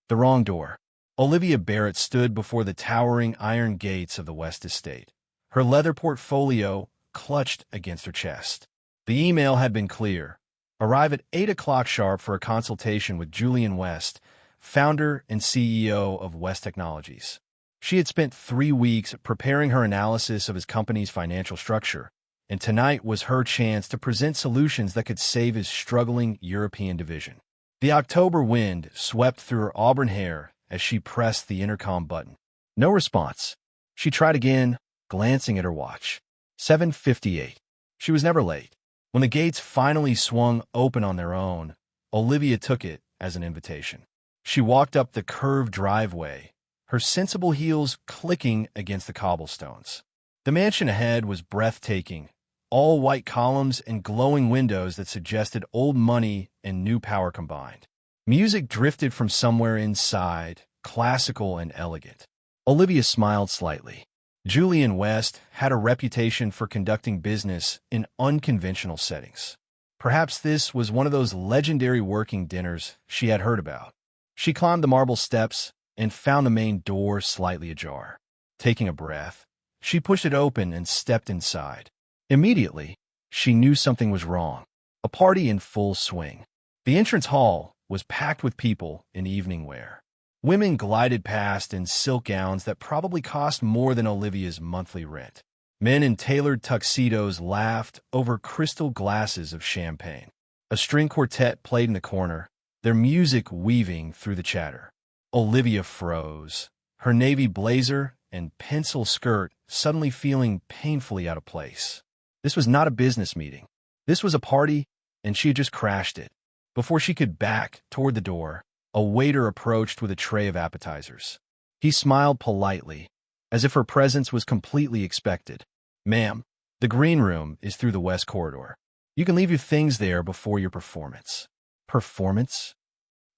The wrong door. Olivia Barrett stood before the towering iron gates of the West Estate, her leather portfolio clutched against her chest. The email had been clear. Arrive at 8 o'clock sharp for a consultation with Julian West, founder and CEO of West Technologies. She had spent 3 weeks preparing her analysis of his company's financial structure, and tonight was her chance to present solutions that could save his struggling European division. The October wind swept through her auburn hair as she pressed the intercom button. No response. She tried again, glancing at her watch. 7:58. She was never late. When the gates finally swung open on their own, Olivia took it as an invitation. She walked up the curved driveway, her sensible heels clicking against the cobblestones. The mansion ahead was breathtaking, all white columns and glowing windows that suggested old money and new power combined. Music drifted from somewhere inside, classical and elegant. Olivia smiled slightly. Julian West had a reputation for conducting business in unconventional settings. Perhaps this was one of those legendary working dinners she had heard about. She climbed the marble steps and found the main door slightly ajar. Taking a breath, she pushed it open and stepped inside. Immediately, she knew something was wrong. A party in full swing. The entrance hall was packed with people in evening wear. Women glided past in silk gowns that probably cost more than Olivia's monthly rent. Men in tailored tuxedos laughed over crystal glasses of champagne. A string quartet played in the corner, their music weaving through the chatter. Olivia froze, her navy blazer and pencil skirt suddenly feeling painfully out of place. This was not a business meeting. This was a party, and she had just crashed it. Before she could back toward the door, a waiter approached with a tray of appetizers. He smiled politely, as if her presence was completely expected. "Ma'am, the green room is through the west corridor. You can leave your things there before your performance." Performance?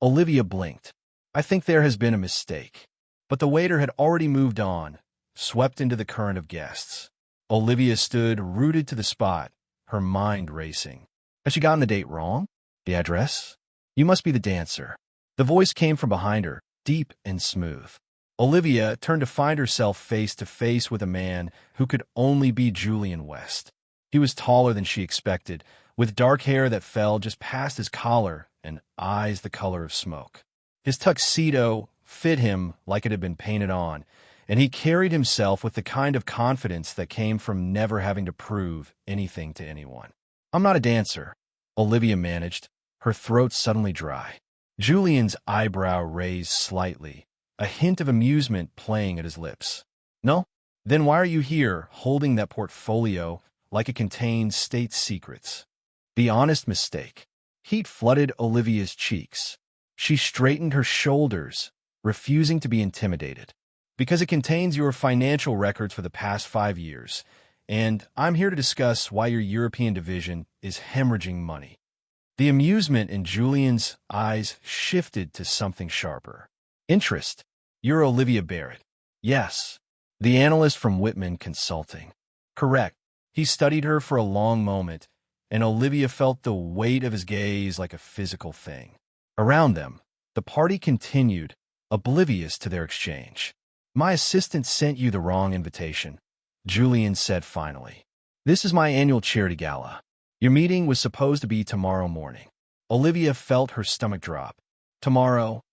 Olivia blinked. "I think there has been a mistake." But the waiter had already moved on, swept into the current of guests. Olivia stood rooted to the spot, her mind racing. Had she gotten the date wrong? The address? "You must be the dancer." The voice came from behind her, deep and smooth. Olivia turned to find herself face to face with a man who could only be Julian West. He was taller than she expected, with dark hair that fell just past his collar and eyes the color of smoke. His tuxedo fit him like it had been painted on, and he carried himself with the kind of confidence that came from never having to prove anything to anyone. "I'm not a dancer," Olivia managed, her throat suddenly dry. Julian's eyebrow raised slightly, a hint of amusement playing at his lips. "No? Then why are you here, holding that portfolio like it contains state secrets?" The honest mistake. Heat flooded Olivia's cheeks. She straightened her shoulders, refusing to be intimidated. "Because it contains your financial records for the past 5 years, and I'm here to discuss why your European division is hemorrhaging money." The amusement in Julian's eyes shifted to something sharper. "Interest? You're Olivia Barrett." "Yes." The analyst from Whitman Consulting. "Correct." He studied her for a long moment, and Olivia felt the weight of his gaze like a physical thing. Around them, the party continued, oblivious to their exchange. "My assistant sent you the wrong invitation," Julian said finally. "This is my annual charity gala. Your meeting was supposed to be tomorrow morning." Olivia felt her stomach drop. "Tomorrow?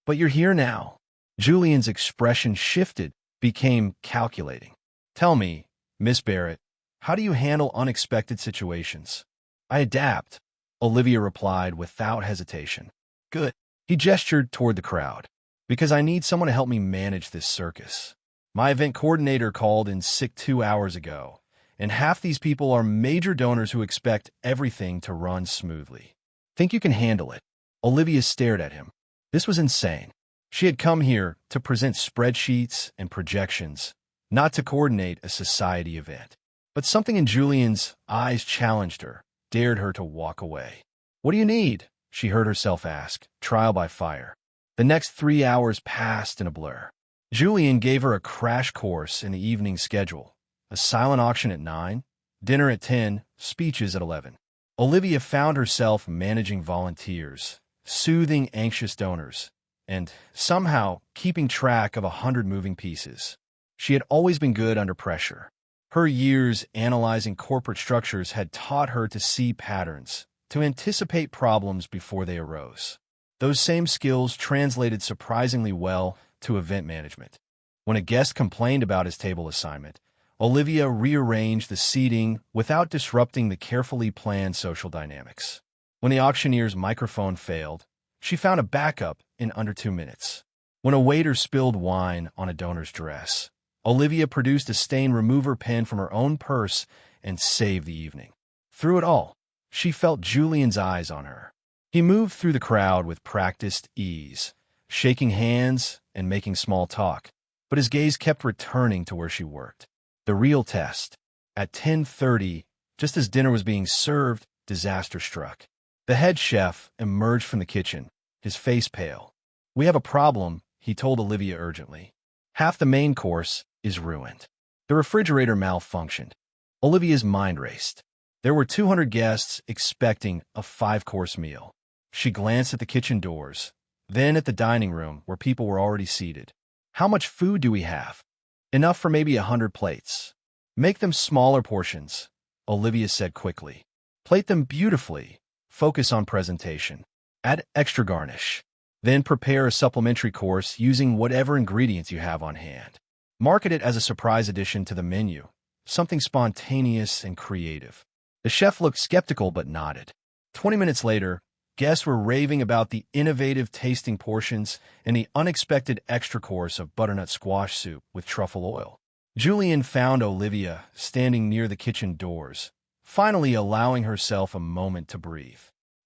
But you're here now." Julian's expression shifted, became calculating. "Tell me, Miss Barrett, how do you handle unexpected situations?" "I adapt," Olivia replied without hesitation. "Good." He gestured toward the crowd. "Because I need someone to help me manage this circus. My event coordinator called in sick 2 hours ago, and half these people are major donors who expect everything to run smoothly. Think you can handle it?" Olivia stared at him. This was insane. She had come here to present spreadsheets and projections, not to coordinate a society event. But something in Julian's eyes challenged her, dared her to walk away. "What do you need?" she heard herself ask, trial by fire. The next 3 hours passed in a blur. Julian gave her a crash course in the evening schedule. A silent auction at 9, dinner at 10, speeches at 11. Olivia found herself managing volunteers, soothing anxious donors, and, somehow, keeping track of 100 moving pieces. She had always been good under pressure. Her years analyzing corporate structures had taught her to see patterns, to anticipate problems before they arose. Those same skills translated surprisingly well to event management. When a guest complained about his table assignment, Olivia rearranged the seating without disrupting the carefully planned social dynamics. When the auctioneer's microphone failed, she found a backup in under 2 minutes. When a waiter spilled wine on a donor's dress, Olivia produced a stain remover pen from her own purse and saved the evening. Through it all, she felt Julian's eyes on her. He moved through the crowd with practiced ease, shaking hands and making small talk, but his gaze kept returning to where she worked. The real test. At 10:30, just as dinner was being served, disaster struck. The head chef emerged from the kitchen, his face pale. "We have a problem," he told Olivia urgently. "Half the main course is ruined." The refrigerator malfunctioned. Olivia's mind raced. There were 200 guests expecting a 5-course meal. She glanced at the kitchen doors, then at the dining room where people were already seated. "How much food do we have?" "Enough for maybe 100 plates." "Make them smaller portions," Olivia said quickly. "Plate them beautifully. Focus on presentation. Add extra garnish. Then prepare a supplementary course using whatever ingredients you have on hand. Market it as a surprise addition to the menu, something spontaneous and creative." The chef looked skeptical but nodded. 20 minutes later, guests were raving about the innovative tasting portions and the unexpected extra course of butternut squash soup with truffle oil. Julian found Olivia standing near the kitchen doors, finally allowing herself a moment to breathe.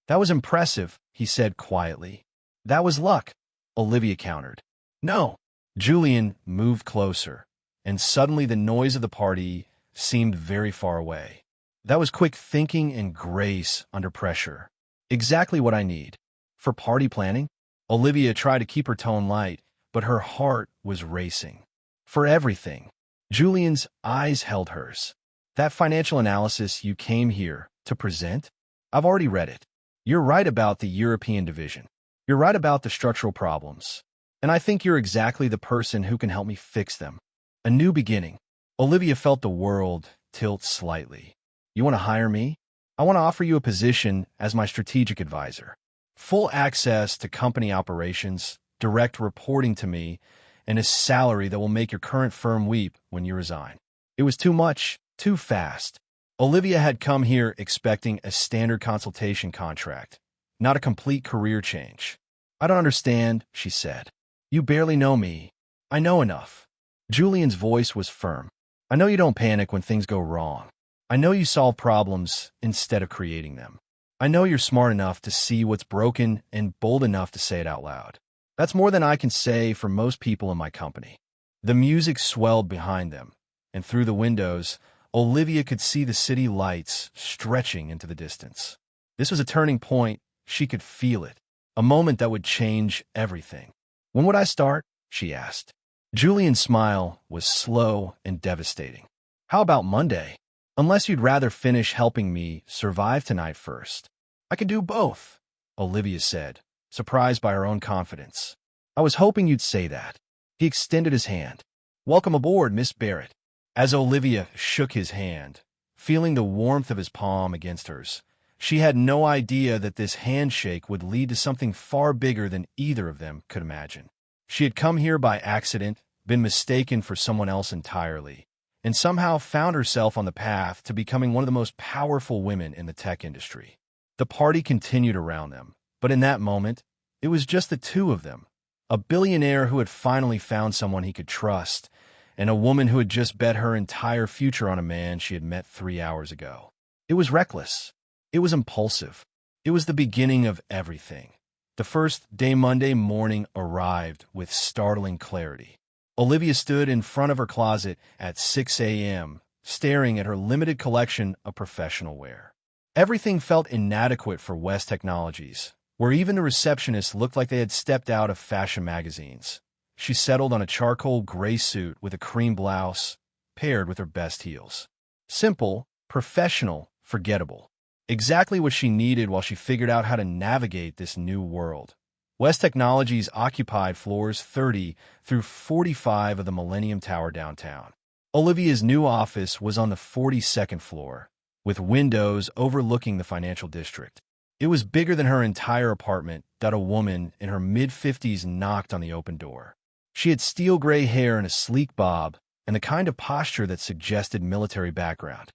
"That was impressive," he said quietly. "That was luck," Olivia countered. "No." Julian moved closer, and suddenly the noise of the party seemed very far away. "That was quick thinking and grace under pressure. Exactly what I need." "For party planning?" Olivia tried to keep her tone light, but her heart was racing. "For everything." Julian's eyes held hers. "That financial analysis you came here to present? I've already read it. You're right about the European division. You're right about the structural problems. And I think you're exactly the person who can help me fix them. A new beginning." Olivia felt the world tilt slightly. "You want to hire me? I want to offer you a position as my strategic advisor. Full access to company operations, direct reporting to me, and a salary that will make your current firm weep when you resign." It was too much, too fast. Olivia had come here expecting a standard consultation contract, not a complete career change. "I don't understand," she said. "You barely know me. I know enough." Julian's voice was firm. "I know you don't panic when things go wrong. I know you solve problems instead of creating them. I know you're smart enough to see what's broken and bold enough to say it out loud. That's more than I can say for most people in my company." The music swelled behind them, and through the windows, Olivia could see the city lights stretching into the distance. This was a turning point. She could feel it, a moment that would change everything. "When would I start?" she asked. Julian's smile was slow and devastating. "How about Monday? Unless you'd rather finish helping me survive tonight first." "I could do both," Olivia said, surprised by her own confidence. "I was hoping you'd say that." He extended his hand. "Welcome aboard, Miss Barrett." As Olivia shook his hand, feeling the warmth of his palm against hers, she had no idea that this handshake would lead to something far bigger than either of them could imagine. She had come here by accident, been mistaken for someone else entirely, and somehow found herself on the path to becoming one of the most powerful women in the tech industry. The party continued around them, but in that moment, it was just the two of them, a billionaire who had finally found someone he could trust, and a woman who had just bet her entire future on a man she had met 3 hours ago. It was reckless. It was impulsive. It was the beginning of everything. The first day Monday morning arrived with startling clarity. Olivia stood in front of her closet at 6 a.m., staring at her limited collection of professional wear. Everything felt inadequate for West Technologies, where even the receptionists looked like they had stepped out of fashion magazines. She settled on a charcoal gray suit with a cream blouse, paired with her best heels. Simple, professional, forgettable. Exactly what she needed while she figured out how to navigate this new world. West Technologies occupied floors 30 through 45 of the Millennium Tower downtown. Olivia's new office was on the 42nd floor, with windows overlooking the financial district. It was bigger than her entire apartment that a woman in her mid-50s knocked on the open door. She had steel-gray hair and a sleek bob, and the kind of posture that suggested military background.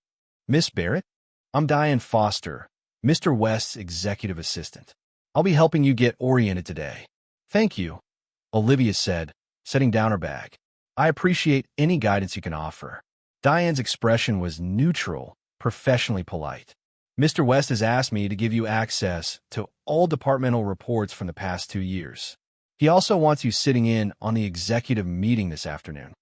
"Miss Barrett? I'm Diane Foster, Mr. West's executive assistant. I'll be helping you get oriented today." "Thank you," Olivia said, setting down her bag. "I appreciate any guidance you can offer." Diane's expression was neutral, professionally polite. "Mr. West has asked me to give you access to all departmental reports from the past 2 years. He also wants you sitting in on the executive meeting this afternoon."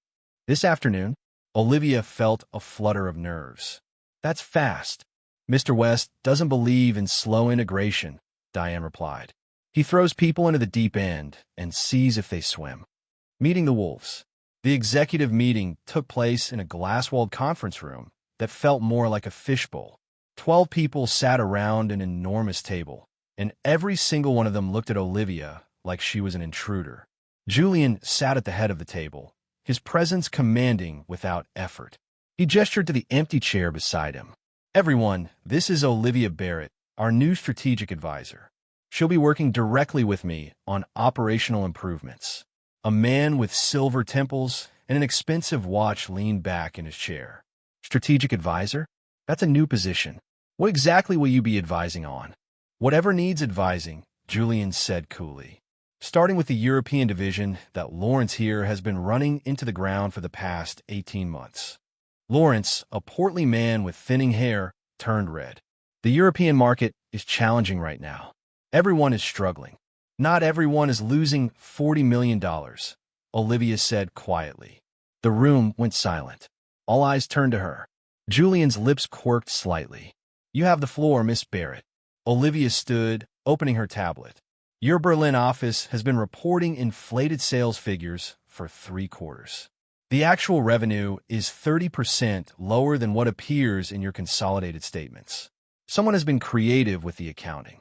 "This afternoon?" Olivia felt a flutter of nerves. "That's fast." "Mr. West doesn't believe in slow integration," Diane replied. "He throws people into the deep end and sees if they swim." Meeting the Wolves. The executive meeting took place in a glass-walled conference room that felt more like a fishbowl. 12 people sat around an enormous table, and every single one of them looked at Olivia like she was an intruder. Julian sat at the head of the table, his presence commanding without effort. He gestured to the empty chair beside him. "Everyone, this is Olivia Barrett, our new strategic advisor. She'll be working directly with me on operational improvements." A man with silver temples and an expensive watch leaned back in his chair. "Strategic advisor? That's a new position. What exactly will you be advising on?" "Whatever needs advising," Julian said coolly. "Starting with the European division that Lawrence here has been running into the ground for the past 18 months. Lawrence, a portly man with thinning hair, turned red. "The European market is challenging right now. Everyone is struggling. Not everyone is losing $40 million, Olivia said quietly. The room went silent. All eyes turned to her. Julian's lips quirked slightly. "You have the floor, Miss Barrett." Olivia stood, opening her tablet. "Your Berlin office has been reporting inflated sales figures for 3 quarters. The actual revenue is 30% lower than what appears in your consolidated statements. Someone has been creative with the accounting."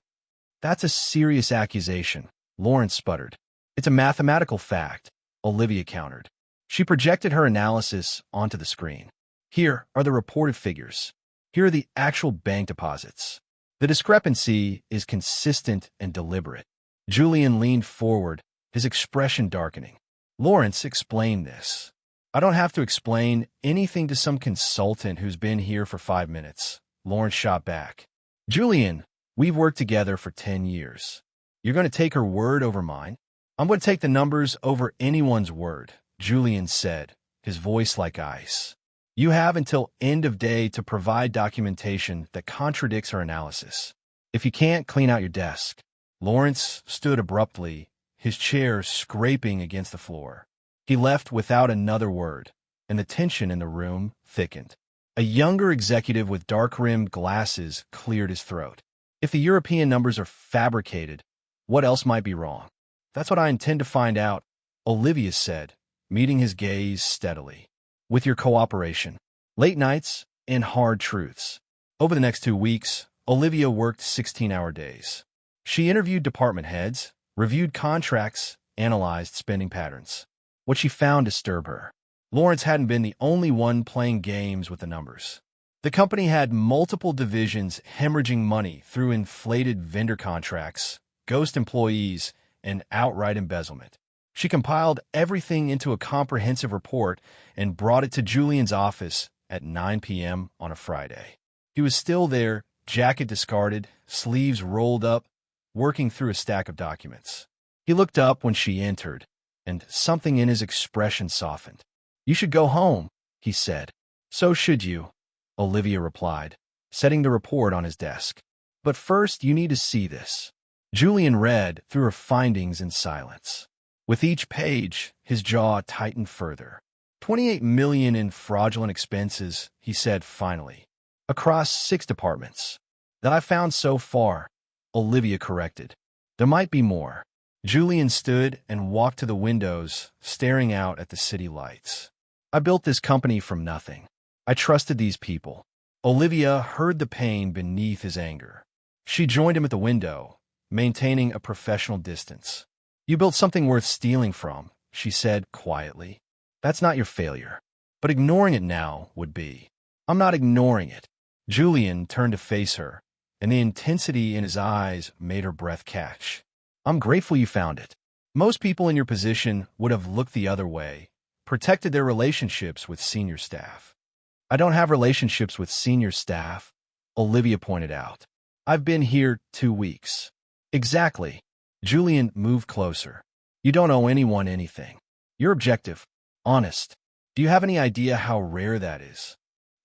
"That's a serious accusation," Lawrence sputtered. "It's a mathematical fact," Olivia countered. She projected her analysis onto the screen. "Here are the reported figures. Here are the actual bank deposits. The discrepancy is consistent and deliberate." Julian leaned forward, his expression darkening. "Lawrence explained this." "I don't have to explain anything to some consultant who's been here for 5 minutes," Lawrence shot back. "Julian, we've worked together for 10 years. You're going to take her word over mine?" "I'm going to take the numbers over anyone's word," Julian said, his voice like ice. "You have until end of day to provide documentation that contradicts her analysis. If you can't, clean out your desk." Lawrence stood abruptly, his chair scraping against the floor. He left without another word, and the tension in the room thickened. A younger executive with dark-rimmed glasses cleared his throat. "If the European numbers are fabricated, what else might be wrong?" "That's what I intend to find out," Olivia said, meeting his gaze steadily. "With your cooperation. Late nights and hard truths." Over the next 2 weeks, Olivia worked 16-hour days. She interviewed department heads, reviewed contracts, analyzed spending patterns. What she found disturbed her. Lawrence hadn't been the only one playing games with the numbers. The company had multiple divisions hemorrhaging money through inflated vendor contracts, ghost employees, and outright embezzlement. She compiled everything into a comprehensive report and brought it to Julian's office at 9 p.m. on a Friday. He was still there, jacket discarded, sleeves rolled up, working through a stack of documents. He looked up when she entered, and something in his expression softened. "You should go home," he said. "So should you," Olivia replied, setting the report on his desk. "But first you need to see this." Julian read through her findings in silence. With each page, his jaw tightened further. $28 million in fraudulent expenses, he said finally, across 6 departments. "That I found so far," Olivia corrected. "There might be more." Julian stood and walked to the windows, staring out at the city lights. "I built this company from nothing. I trusted these people." Olivia heard the pain beneath his anger. She joined him at the window, maintaining a professional distance. You built something worth stealing from, she said quietly. That's not your failure. But ignoring it now would be. I'm not ignoring it. Julian turned to face her, and the intensity in his eyes made her breath catch. I'm grateful you found it. Most people in your position would have looked the other way, protected their relationships with senior staff. I don't have relationships with senior staff, Olivia pointed out. I've been here 2 weeks. Exactly. Julian moved closer. You don't owe anyone anything. You're objective, honest. Do you have any idea how rare that is?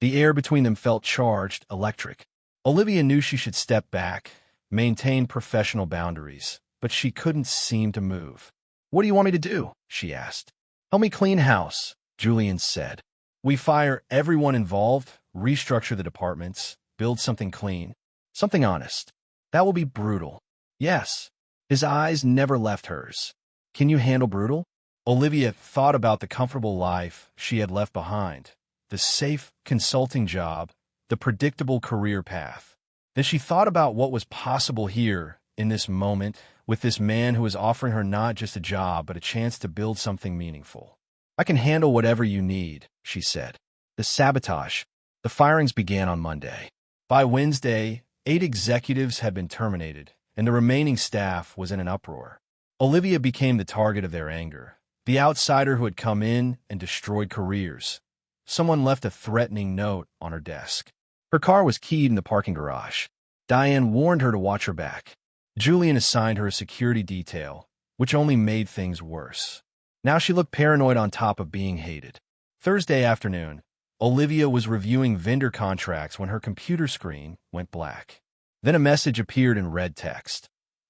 The air between them felt charged, electric. Olivia knew she should step back, maintain professional boundaries, but she couldn't seem to move. What do you want me to do? She asked. Help me clean house, Julian said. We fire everyone involved, restructure the departments, build something clean, something honest. That will be brutal. Yes. His eyes never left hers. Can you handle brutal? Olivia thought about the comfortable life she had left behind, the safe consulting job, the predictable career path. Then she thought about what was possible here in this moment with this man who was offering her not just a job, but a chance to build something meaningful. I can handle whatever you need, she said. The sabotage. The firings began on Monday. By Wednesday, 8 executives had been terminated, and the remaining staff was in an uproar. Olivia became the target of their anger, the outsider who had come in and destroyed careers. Someone left a threatening note on her desk. Her car was keyed in the parking garage. Diane warned her to watch her back. Julian assigned her a security detail, which only made things worse. Now she looked paranoid on top of being hated. Thursday afternoon, Olivia was reviewing vendor contracts when her computer screen went black. Then a message appeared in red text.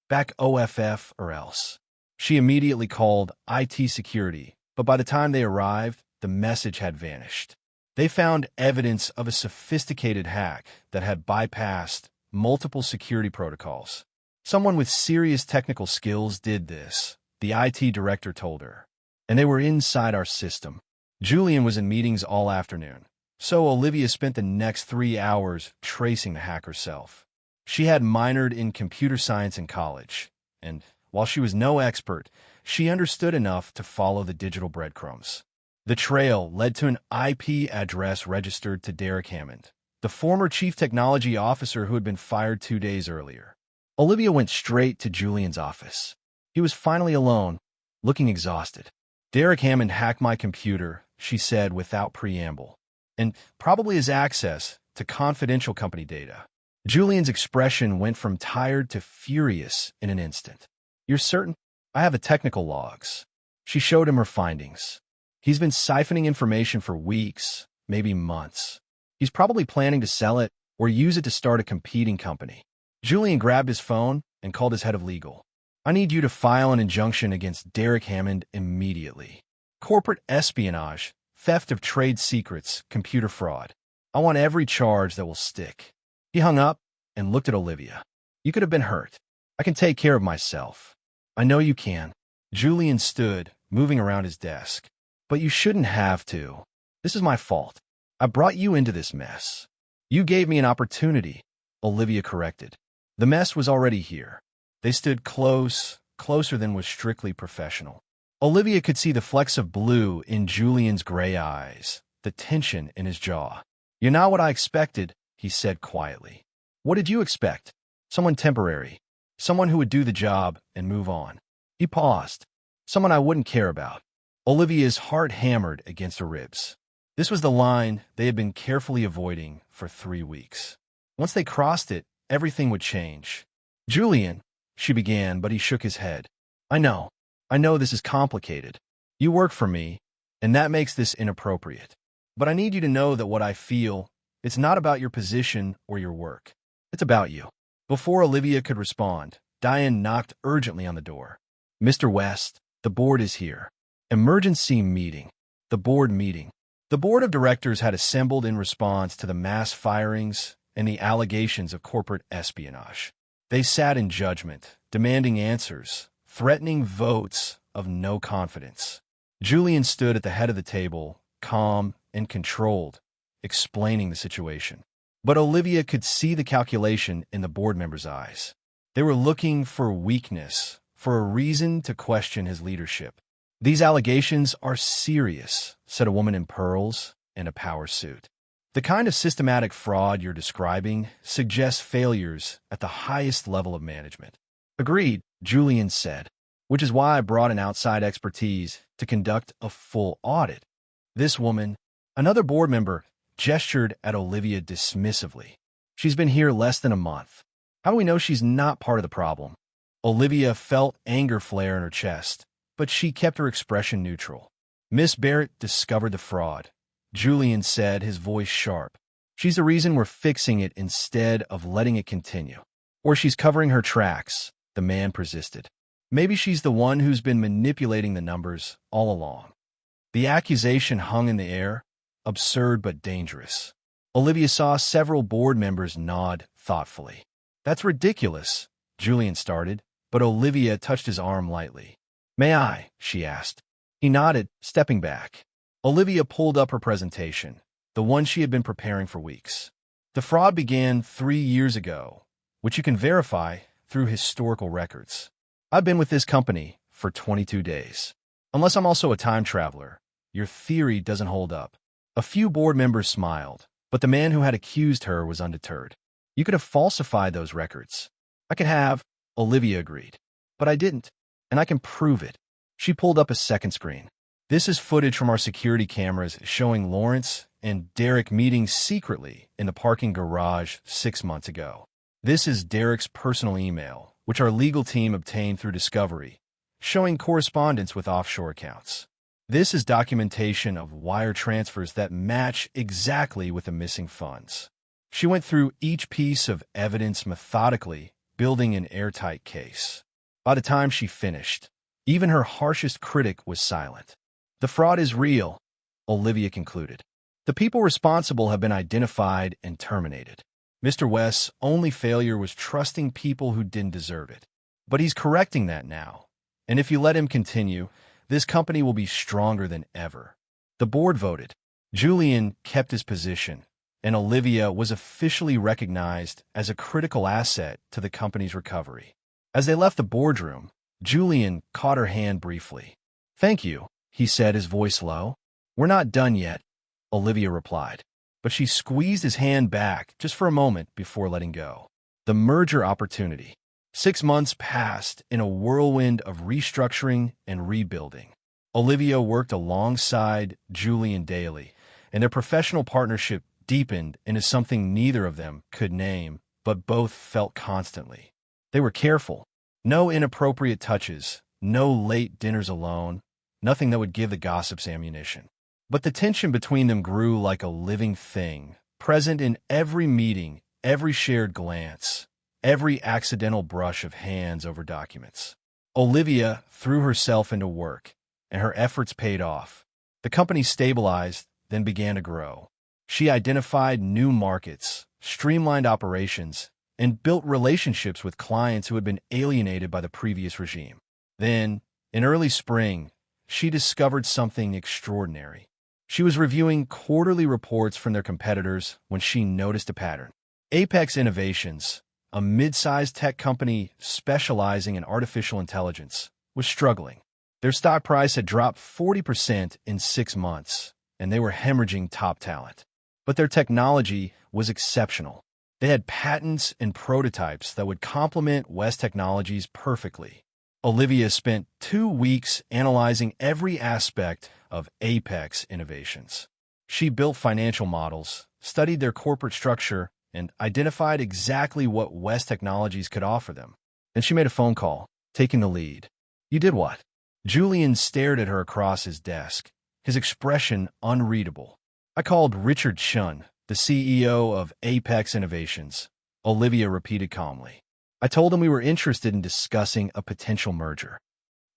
Back OFF or else. She immediately called IT security, but by the time they arrived, the message had vanished. They found evidence of a sophisticated hack that had bypassed multiple security protocols. Someone with serious technical skills did this, the IT director told her. And they were inside our system. Julian was in meetings all afternoon, so Olivia spent the next 3 hours tracing the hack herself. She had minored in computer science in college, and while she was no expert, she understood enough to follow the digital breadcrumbs. The trail led to an IP address registered to Derek Hammond, the former chief technology officer who had been fired 2 days earlier. Olivia went straight to Julian's office. He was finally alone, looking exhausted. Derek Hammond hacked my computer, she said without preamble, and probably has access to confidential company data. Julian's expression went from tired to furious in an instant. You're certain? I have the technical logs. She showed him her findings. He's been siphoning information for weeks, maybe months. He's probably planning to sell it or use it to start a competing company. Julian grabbed his phone and called his head of legal. I need you to file an injunction against Derek Hammond immediately. Corporate espionage, theft of trade secrets, computer fraud. I want every charge that will stick. He hung up and looked at Olivia. You could have been hurt. I can take care of myself. I know you can. Julian stood, moving around his desk. But you shouldn't have to. This is my fault. I brought you into this mess. You gave me an opportunity, Olivia corrected. The mess was already here. They stood closer than was strictly professional. Olivia could see the flecks of blue in Julian's gray eyes, the tension in his jaw. You're not what I expected, he said quietly. What did you expect? Someone temporary. Someone who would do the job and move on. He paused. Someone I wouldn't care about. Olivia's heart hammered against her ribs. This was the line they had been carefully avoiding for 3 weeks. Once they crossed it, everything would change. Julian, she began, but he shook his head. I know this is complicated. You work for me, and that makes this inappropriate. But I need you to know that what I feel, it's not about your position or your work. It's about you. Before Olivia could respond, Diane knocked urgently on the door. Mr. West, the board is here. Emergency meeting. The board meeting. The board of directors had assembled in response to the mass firings and the allegations of corporate espionage. They sat in judgment, demanding answers, threatening votes of no confidence. Julian stood at the head of the table, calm and controlled, explaining the situation. But Olivia could see the calculation in the board members' eyes. They were looking for weakness, for a reason to question his leadership. "These allegations are serious," said a woman in pearls and a power suit. "The kind of systematic fraud you're describing suggests failures at the highest level of management." "Agreed," Julian said, "which is why I brought in outside expertise to conduct a full audit." This woman, another board member, gestured at Olivia dismissively. "She's been here less than a month. How do we know she's not part of the problem?" Olivia felt anger flare in her chest, but she kept her expression neutral. "Miss Barrett discovered the fraud," Julian said, his voice sharp. "She's the reason we're fixing it instead of letting it continue." "Or she's covering her tracks," the man persisted. "Maybe she's the one who's been manipulating the numbers all along." The accusation hung in the air, absurd but dangerous. Olivia saw several board members nod thoughtfully. "That's ridiculous," Julian started, but Olivia touched his arm lightly. "May I?" she asked. He nodded, stepping back. Olivia pulled up her presentation, the one she had been preparing for weeks. "The fraud began 3 years ago, which you can verify through historical records. I've been with this company for 22 days. Unless I'm also a time traveler, your theory doesn't hold up." A few board members smiled, but the man who had accused her was undeterred. "You could have falsified those records." "I could have," Olivia agreed. "But I didn't, and I can prove it." She pulled up a second screen. "This is footage from our security cameras showing Lawrence and Derek meeting secretly in the parking garage 6 months ago. This is Derek's personal email, which our legal team obtained through discovery, showing correspondence with offshore accounts. This is documentation of wire transfers that match exactly with the missing funds." She went through each piece of evidence methodically, building an airtight case. By the time she finished, even her harshest critic was silent. "The fraud is real," Olivia concluded. "The people responsible have been identified and terminated. Mr. West's only failure was trusting people who didn't deserve it. But he's correcting that now. And if you let him continue, this company will be stronger than ever." The board voted. Julian kept his position, and Olivia was officially recognized as a critical asset to the company's recovery. As they left the boardroom, Julian caught her hand briefly. "Thank you," he said, his voice low. "We're not done yet," Olivia replied. But she squeezed his hand back just for a moment before letting go. The merger opportunity. 6 months passed in a whirlwind of restructuring and rebuilding. Olivia worked alongside Julian daily, and their professional partnership deepened into something neither of them could name, but both felt constantly. They were careful. No inappropriate touches, no late dinners alone, nothing that would give the gossips ammunition. But the tension between them grew like a living thing, present in every meeting, every shared glance, every accidental brush of hands over documents. Olivia threw herself into work, and her efforts paid off. The company stabilized, then began to grow. She identified new markets, streamlined operations, and built relationships with clients who had been alienated by the previous regime. Then, in early spring, she discovered something extraordinary. She was reviewing quarterly reports from their competitors when she noticed a pattern. Apex Innovations, a mid-sized tech company specializing in artificial intelligence, was struggling. Their stock price had dropped 40% in 6 months, and they were hemorrhaging top talent. But their technology was exceptional. They had patents and prototypes that would complement West Technologies perfectly. Olivia spent 2 weeks analyzing every aspect of Apex Innovations. She built financial models, studied their corporate structure, and identified exactly what West Technologies could offer them. Then she made a phone call, taking the lead. "You did what?" Julian stared at her across his desk, his expression unreadable. "I called Richard Chun, the CEO of Apex Innovations," Olivia repeated calmly. "I told him we were interested in discussing a potential merger.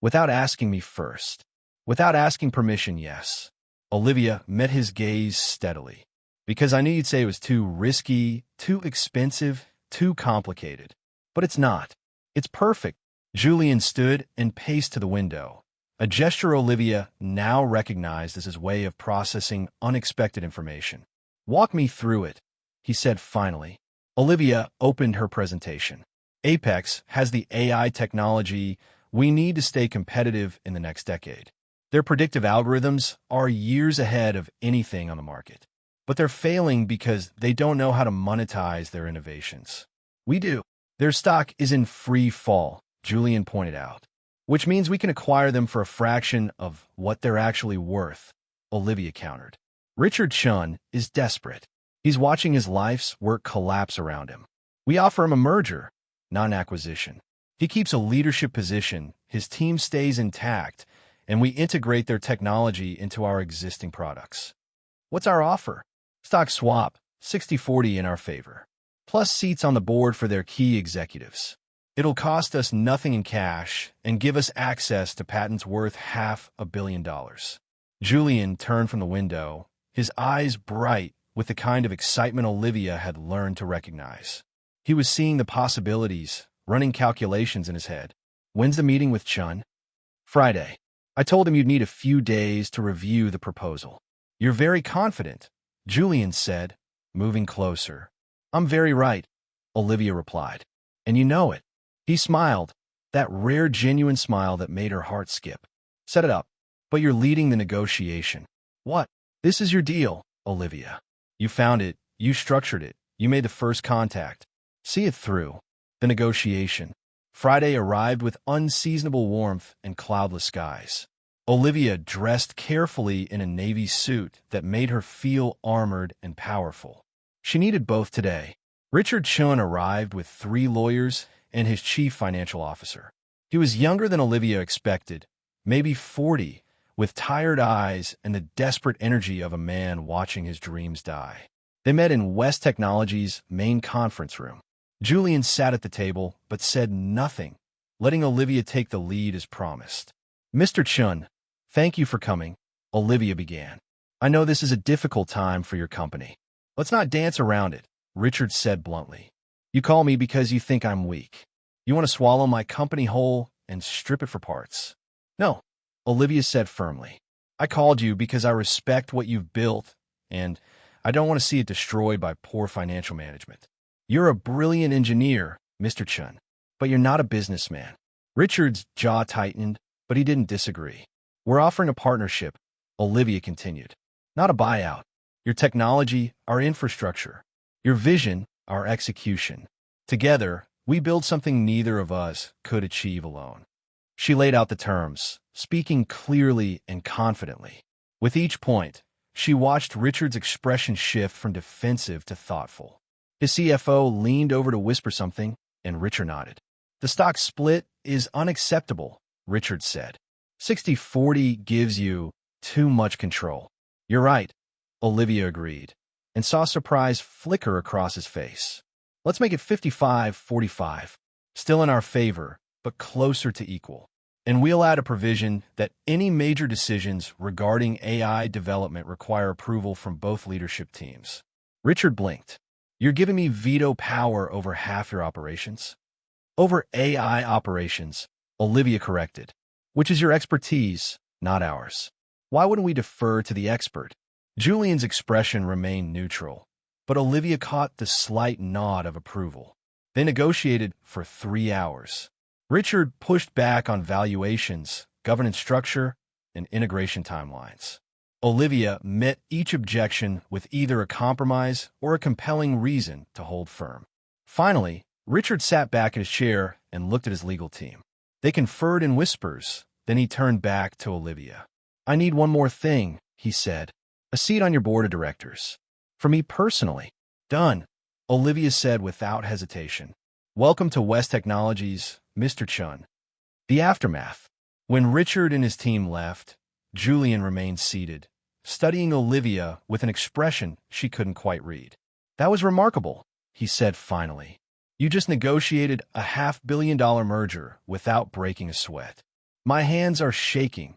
Without asking me first. Without asking permission, yes." Olivia met his gaze steadily. "Because I knew you'd say it was too risky, too expensive, too complicated. But it's not. It's perfect." Julian stood and paced to the window, a gesture Olivia now recognized as his way of processing unexpected information. "Walk me through it," he said finally. Olivia opened her presentation. Apex has the AI technology we need to stay competitive in the next decade. Their predictive algorithms are years ahead of anything on the market, but they're failing because they don't know how to monetize their innovations. We do. Their stock is in free fall, Julian pointed out, which means we can acquire them for a fraction of what they're actually worth, Olivia countered. Richard Chun is desperate. He's watching his life's work collapse around him. We offer him a merger, not an acquisition. He keeps a leadership position, his team stays intact, and we integrate their technology into our existing products. What's our offer? Stock swap, 60-40 in our favor, plus seats on the board for their key executives. It'll cost us nothing in cash and give us access to patents worth $500 million. Julian turned from the window, his eyes bright with the kind of excitement Olivia had learned to recognize. He was seeing the possibilities, running calculations in his head. When's the meeting with Chun? Friday. I told him you'd need a few days to review the proposal. You're very confident, Julian said, moving closer. I'm very right, Olivia replied. And you know it. He smiled, that rare genuine smile that made her heart skip. Set it up. But you're leading the negotiation. What? This is your deal, Olivia. You found it, you structured it, you made the first contact. See it through. The negotiation. Friday arrived with unseasonable warmth and cloudless skies. Olivia dressed carefully in a navy suit that made her feel armored and powerful. She needed both today. Richard Chun arrived with 3 lawyers and his chief financial officer. He was younger than Olivia expected, maybe 40, with tired eyes and the desperate energy of a man watching his dreams die. They met in West Technology's main conference room. Julian sat at the table but said nothing, letting Olivia take the lead as promised. Mr. Chun, thank you for coming, Olivia began. I know this is a difficult time for your company. Let's not dance around it, Richard said bluntly. You call me because you think I'm weak. You want to swallow my company whole and strip it for parts. No, Olivia said firmly. I called you because I respect what you've built, and I don't want to see it destroyed by poor financial management. You're a brilliant engineer, Mr. Chun, but you're not a businessman. Richard's jaw tightened, but he didn't disagree. We're offering a partnership, Olivia continued. Not a buyout. Your technology, our infrastructure. Your vision, our execution. Together, we build something neither of us could achieve alone. She laid out the terms, speaking clearly and confidently. With each point, she watched Richard's expression shift from defensive to thoughtful. His CFO leaned over to whisper something, and Richard nodded. The stock split is unacceptable, Richard said. 60-40 gives you too much control. You're right, Olivia agreed, and saw surprise flicker across his face. Let's make it 55-45, still in our favor, but closer to equal. And we'll add a provision that any major decisions regarding AI development require approval from both leadership teams. Richard blinked. You're giving me veto power over half your operations? Over AI operations, Olivia corrected, which is your expertise, not ours. Why wouldn't we defer to the expert? Julian's expression remained neutral, but Olivia caught the slight nod of approval. They negotiated for 3 hours. Richard pushed back on valuations, governance structure, and integration timelines. Olivia met each objection with either a compromise or a compelling reason to hold firm. Finally, Richard sat back in his chair and looked at his legal team. They conferred in whispers, then he turned back to Olivia. I need one more thing, he said. A seat on your board of directors. For me personally. Done, Olivia said without hesitation. Welcome to West Technologies, Mr. Chun. The aftermath. When Richard and his team left, Julian remained seated, studying Olivia with an expression she couldn't quite read. That was remarkable, he said finally. You just negotiated a $500 million merger without breaking a sweat. My hands are shaking,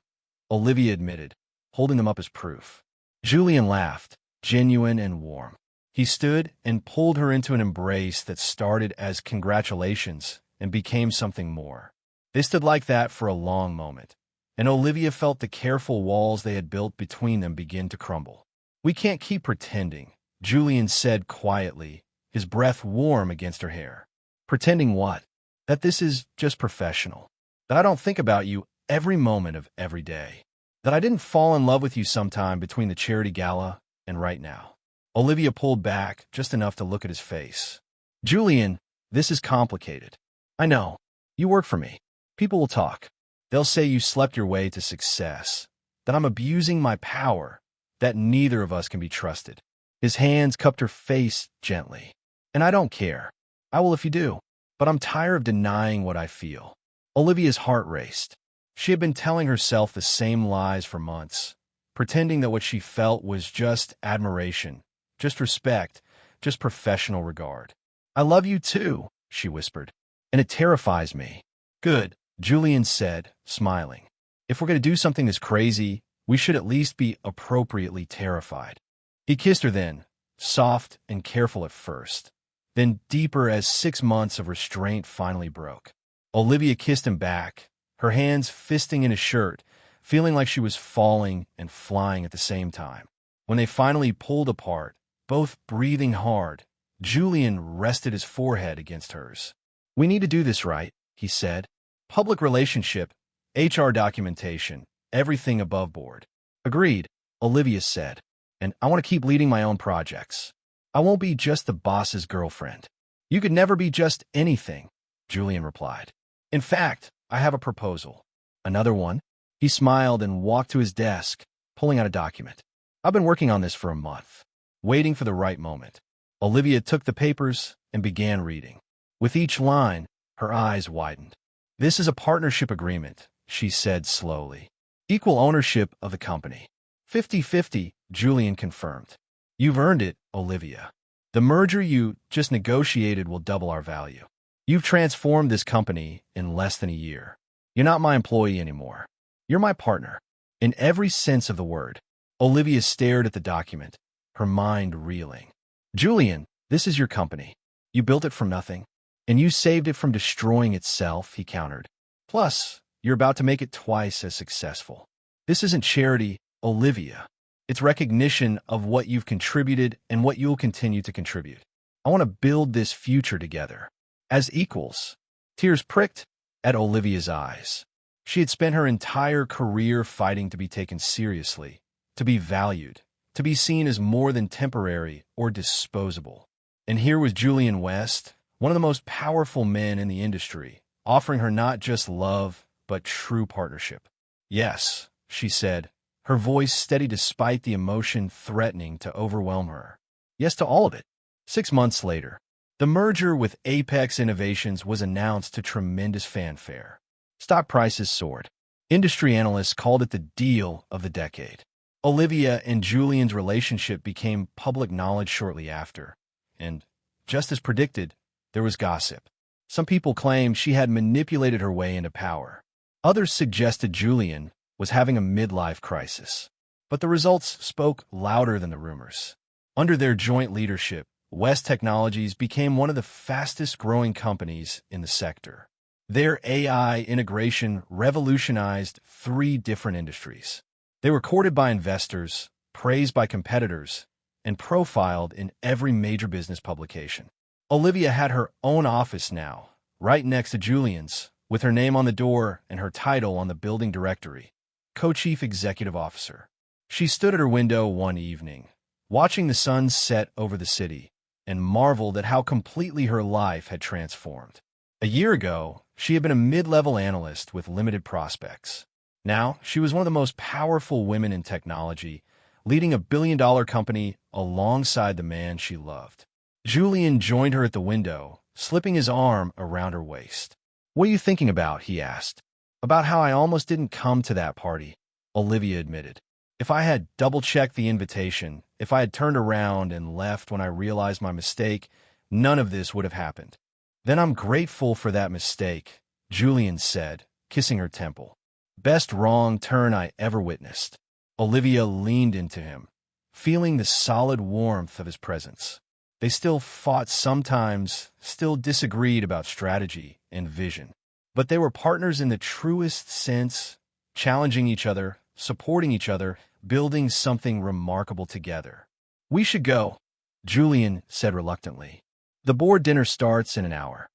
Olivia admitted, holding them up as proof. Julian laughed, genuine and warm. He stood and pulled her into an embrace that started as congratulations and became something more. They stood like that for a long moment, and Olivia felt the careful walls they had built between them begin to crumble. We can't keep pretending, Julian said quietly, his breath warm against her hair. Pretending what? that this is just professional, that I don't think about you every moment of every day, that I didn't fall in love with you sometime between the charity gala and right now. Olivia pulled back just enough to look at his face. Julian, this is complicated. I know. You work for me. People will talk. They'll say you slept your way to success, that I'm abusing my power, that neither of us can be trusted. His hands cupped her face gently. And I don't care. I will if you do. But I'm tired of denying what I feel. Olivia's heart raced. She had been telling herself the same lies for months, pretending that what she felt was just admiration, just respect, just professional regard. I love you too, she whispered. And it terrifies me. Good, Julian said, smiling. If we're going to do something this crazy, we should at least be appropriately terrified. He kissed her then, soft and careful at first, then deeper as 6 months of restraint finally broke. Olivia kissed him back, her hands fisting in his shirt, feeling like she was falling and flying at the same time. When they finally pulled apart, both breathing hard, Julian rested his forehead against hers. We need to do this right, he said. Public relationship, HR documentation, everything above board. Agreed, Olivia said. And I want to keep leading my own projects. I won't be just the boss's girlfriend. You could never be just anything, Julian replied. In fact, I have a proposal. Another one? He smiled and walked to his desk, pulling out a document. I've been working on this for a month, waiting for the right moment. Olivia took the papers and began reading. With each line, her eyes widened. This is a partnership agreement, she said slowly. Equal ownership of the company. 50-50, Julian confirmed. You've earned it, Olivia. The merger you just negotiated will double our value. You've transformed this company in less than a year. You're not my employee anymore. You're my partner. In every sense of the word. Olivia stared at the document, her mind reeling. Julian, this is your company. You built it from nothing, and you saved it from destroying itself, he countered. Plus, you're about to make it twice as successful. This isn't charity, Olivia. It's recognition of what you've contributed and what you'll continue to contribute. I want to build this future together. As equals. Tears pricked at Olivia's eyes. She had spent her entire career fighting to be taken seriously, to be valued, to be seen as more than temporary or disposable. And here was Julian West, one of the most powerful men in the industry, offering her not just love, but true partnership. Yes, she said, her voice steady despite the emotion threatening to overwhelm her. Yes to all of it. 6 months later, the merger with Apex Innovations was announced to tremendous fanfare. Stock prices soared. Industry analysts called it the deal of the decade. Olivia and Julian's relationship became public knowledge shortly after, and, just as predicted, there was gossip. Some people claimed she had manipulated her way into power. Others suggested Julian was having a midlife crisis. But the results spoke louder than the rumors. Under their joint leadership, West Technologies became one of the fastest-growing companies in the sector. Their AI integration revolutionized 3 different industries. They were courted by investors, praised by competitors, and profiled in every major business publication. Olivia had her own office now, right next to Julian's, with her name on the door and her title on the building directory, Co-Chief Executive Officer. She stood at her window one evening, watching the sun set over the city, and marveled at how completely her life had transformed. A year ago, she had been a mid-level analyst with limited prospects. Now, she was one of the most powerful women in technology, leading a billion-dollar company alongside the man she loved. Julian joined her at the window, slipping his arm around her waist. What are you thinking about? He asked. About how I almost didn't come to that party, Olivia admitted. If I had double-checked the invitation, if I had turned around and left when I realized my mistake, none of this would have happened. Then I'm grateful for that mistake, Julian said, kissing her temple. Best wrong turn I ever witnessed. Olivia leaned into him, feeling the solid warmth of his presence. They still fought sometimes, still disagreed about strategy and vision. But they were partners in the truest sense, challenging each other, supporting each other, building something remarkable together. We should go, Julian said reluctantly. The board dinner starts in an hour.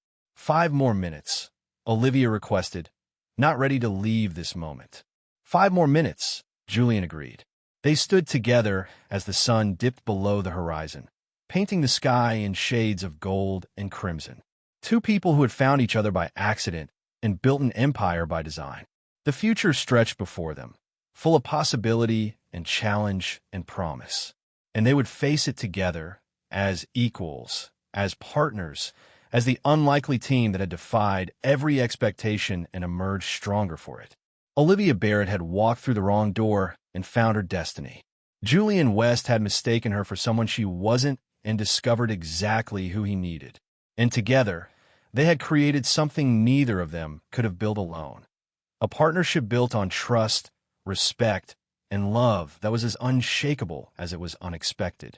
5 more minutes, Olivia requested, not ready to leave this moment. 5 more minutes, Julian agreed. They stood together as the sun dipped below the horizon, painting the sky in shades of gold and crimson. Two people who had found each other by accident and built an empire by design. The future stretched before them, full of possibility and challenge and promise. And they would face it together as equals, as partners, as the unlikely team that had defied every expectation and emerged stronger for it. Olivia Barrett had walked through the wrong door and found her destiny. Julian West had mistaken her for someone she wasn't and discovered exactly who he needed. And together, they had created something neither of them could have built alone. A partnership built on trust, respect, and love that was as unshakable as it was unexpected.